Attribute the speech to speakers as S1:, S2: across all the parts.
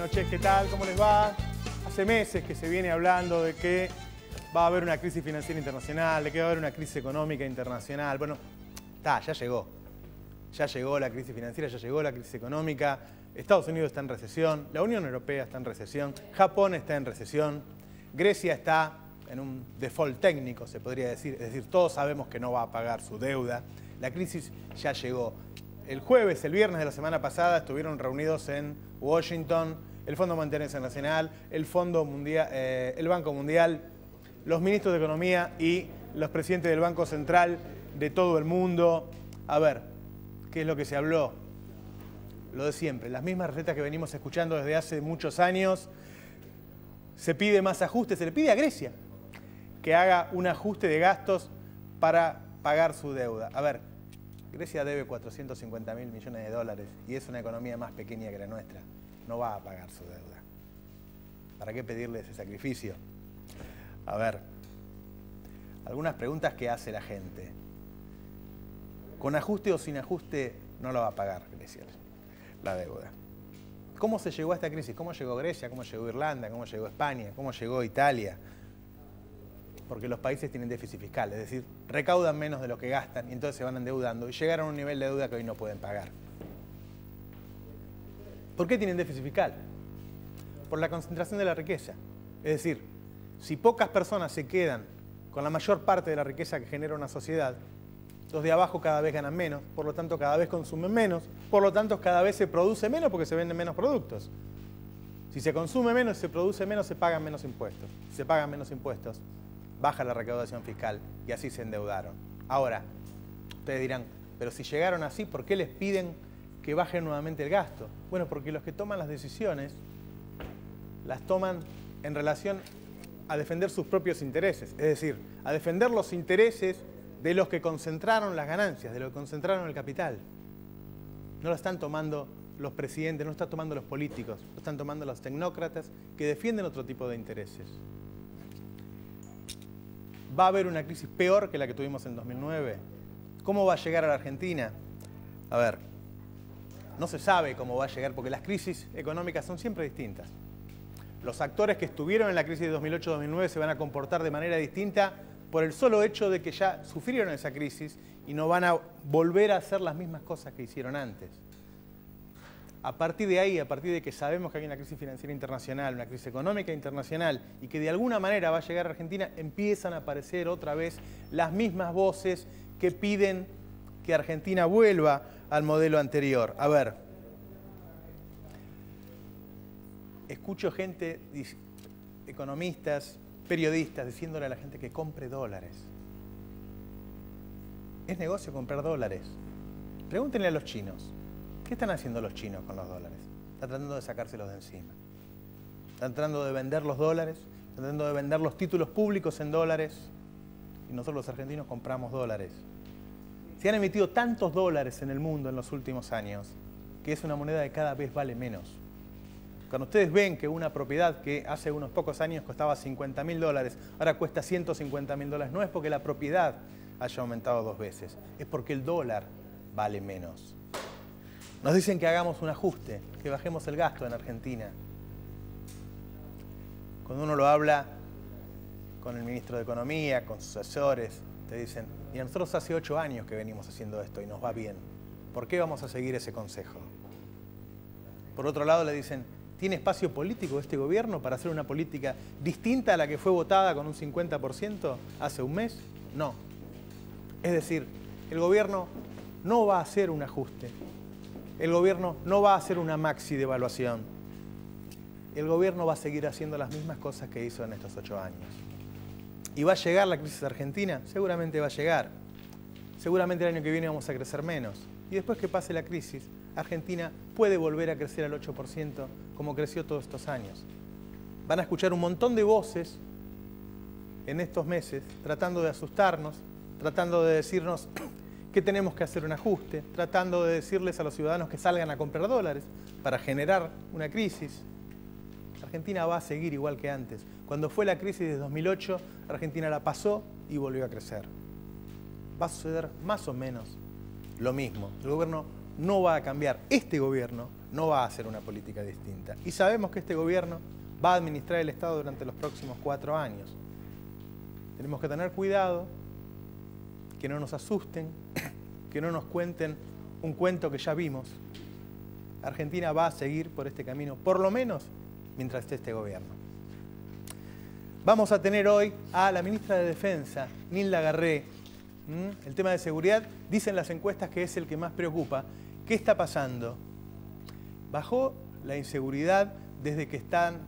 S1: noches, ¿qué tal? ¿Cómo les va? Hace meses que se viene hablando de que va a haber una crisis financiera internacional, de que va a haber una crisis económica internacional. Bueno, ya llegó. Ya llegó la crisis financiera, ya llegó la crisis económica. Estados Unidos está en recesión, la Unión Europea está en recesión, Japón está en recesión, Grecia está en un default técnico, se podría decir. Es decir, todos sabemos que no va a pagar su deuda. La crisis ya llegó. El jueves, el viernes de la semana pasada estuvieron reunidos en Washington el Fondo Monetario Internacional, el Fondo Mundial, el Banco Mundial, los ministros de Economía y los presidentes del Banco Central de todo el mundo. A ver, ¿qué es lo que se habló? Lo de siempre, las mismas recetas que venimos escuchando desde hace muchos años. Se pide más ajuste, se le pide a Grecia que haga un ajuste de para pagar su deuda. A ver, Grecia debe 450.000 millones de dólares y es una economía más pequeña que la nuestra. No va a pagar su deuda. ¿Para qué pedirle ese sacrificio? A ver, algunas preguntas que hace la gente. ¿Con ajuste o sin ajuste no lo va a pagar Grecia la deuda? ¿Cómo se llegó a esta crisis? ¿Cómo llegó Grecia? ¿Cómo llegó Irlanda? ¿Cómo llegó España? ¿Cómo llegó Italia? Porque los países tienen déficit fiscal, es decir, recaudan menos de lo que gastan y entonces se van endeudando y llegaron a un nivel de deuda que hoy no pueden pagar. ¿Por qué tienen déficit fiscal? Por la concentración de la riqueza. Es decir, si pocas personas se quedan con la mayor parte de la riqueza que genera una sociedad, los de abajo cada vez ganan menos, por lo tanto cada vez consumen menos, por lo tanto cada vez se produce menos porque se venden menos productos. Si se consume menos y se produce menos, se pagan menos impuestos. Si se pagan menos impuestos, baja la recaudación fiscal y así se endeudaron. Ahora, ustedes dirán, pero si llegaron así, ¿por qué les piden que bajen nuevamente el gasto? Bueno, porque los que toman las decisiones las toman en relación a defender sus propios intereses, es decir, a defender los intereses de los que concentraron las ganancias, de los que concentraron el capital. No lo están tomando los presidentes, no lo están tomando los políticos, lo están tomando los tecnócratas que defienden otro tipo de intereses. ¿Va a haber una crisis peor que la que tuvimos en 2009? ¿Cómo va a llegar a la Argentina? A ver, no se sabe cómo va a llegar porque las crisis económicas son siempre distintas. Los actores que estuvieron en la crisis de 2008-2009 se van a comportar de manera distinta por el solo hecho de que ya sufrieron esa crisis y no van a volver a hacer las mismas cosas que hicieron antes. A partir de ahí, a partir de que sabemos que hay una crisis financiera internacional, una crisis económica internacional y que de alguna manera va a llegar a Argentina, empiezan a aparecer otra vez las mismas voces que piden que Argentina vuelva al modelo anterior. A ver, escucho gente, economistas, periodistas, diciéndole a la gente que compre dólares. ¿Es negocio comprar dólares? Pregúntenle a los chinos. ¿Qué están haciendo los chinos con los dólares? Están tratando de sacárselos de encima. Están tratando de vender los dólares, están tratando de vender los títulos públicos en dólares y nosotros los argentinos compramos dólares. Se han emitido tantos dólares en el mundo en los últimos años que es una moneda que cada vez vale menos. Cuando ustedes ven que una propiedad que hace unos pocos años costaba 50.000 dólares, ahora cuesta 150.000 dólares, no es porque la propiedad haya aumentado 2 veces, es porque el dólar vale menos. Nos dicen que hagamos un ajuste, que bajemos el gasto en Argentina. Cuando uno lo habla con el ministro de Economía, con sus asesores, te dicen, y nosotros hace 8 años que venimos haciendo esto y nos va bien. ¿Por qué vamos a seguir ese consejo? Por otro lado le dicen, ¿tiene espacio político este gobierno para hacer una política distinta a la que fue votada con un 50% hace un mes? No. Es decir, el gobierno no va a hacer un ajuste. El gobierno no va a hacer una maxi devaluación. El gobierno va a seguir haciendo las mismas cosas que hizo en estos 8 años. ¿Y va a llegar la crisis argentina? Seguramente va a llegar. Seguramente el año que viene vamos a crecer menos. Y después que pase la crisis, Argentina puede volver a crecer al 8% como creció todos estos años. Van a escuchar un montón de voces en estos meses tratando de asustarnos, tratando de decirnos que tenemos que hacer un ajuste, tratando de decirles a los ciudadanos que salgan a comprar dólares para generar una crisis. Argentina va a seguir igual que antes. Cuando fue la crisis de 2008, Argentina la pasó y volvió a crecer. Va a suceder más o menos lo mismo. El gobierno no va a cambiar. Este gobierno no va a hacer una política distinta. Y sabemos que este gobierno va a administrar el Estado durante los próximos 4 años. Tenemos que tener cuidado, que no nos asusten, que no nos cuenten un cuento que ya vimos. Argentina va a seguir por este camino, por lo menos mientras esté este gobierno. Vamos a tener hoy a la ministra de Defensa, Nilda Garré. El tema de seguridad, dicen las encuestas que es el que más preocupa. ¿Qué está pasando? ¿Bajó la inseguridad desde que están,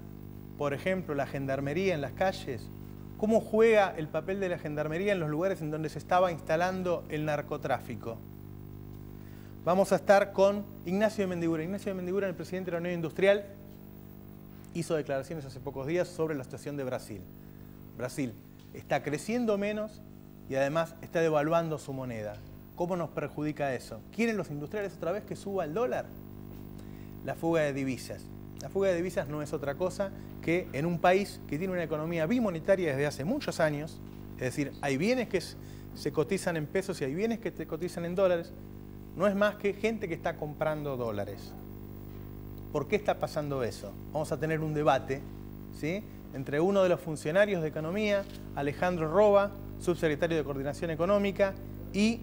S1: por ejemplo, la gendarmería en las calles? ¿Cómo juega el papel de la gendarmería en los lugares en donde se estaba instalando el narcotráfico? Vamos a estar con Ignacio de Mendibura. Ignacio de Mendibura, el presidente de la Unión Industrial, hizo declaraciones hace pocos días sobre la situación de Brasil. Brasil está creciendo menos y además está devaluando su moneda. ¿Cómo nos perjudica eso? ¿Quieren los industriales otra vez que suba el dólar? La fuga de divisas. La fuga de divisas no es otra cosa que en un país que tiene una economía bimonetaria desde hace muchos años, es decir, hay bienes que se cotizan en pesos y hay bienes que se cotizan en dólares, no es más que gente que está comprando dólares. ¿Por qué está pasando eso? Vamos a tener un debate, ¿sí?, entre uno de los funcionarios de Economía, Alejandro Roba, subsecretario de Coordinación Económica, y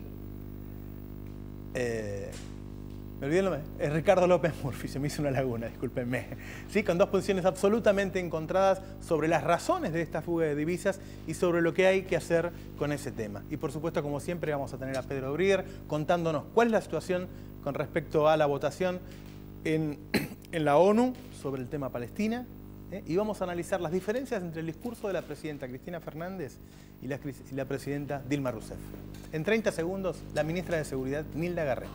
S1: me olvidé el nombre, es Ricardo López Murphy, se me hizo una laguna, discúlpenme. ¿Sí? Con dos posiciones absolutamente encontradas sobre las razones de esta fuga de divisas y sobre lo que hay que hacer con ese tema. Y por supuesto, como siempre, vamos a tener a Pedro Brier contándonos cuál es la situación con respecto a la votación en la ONU sobre el tema Palestina. Y vamos a analizar las diferencias entre el discurso de la presidenta Cristina Fernández y la presidenta Dilma Rousseff. En 30 segundos, la ministra de Seguridad, Nilda Garré.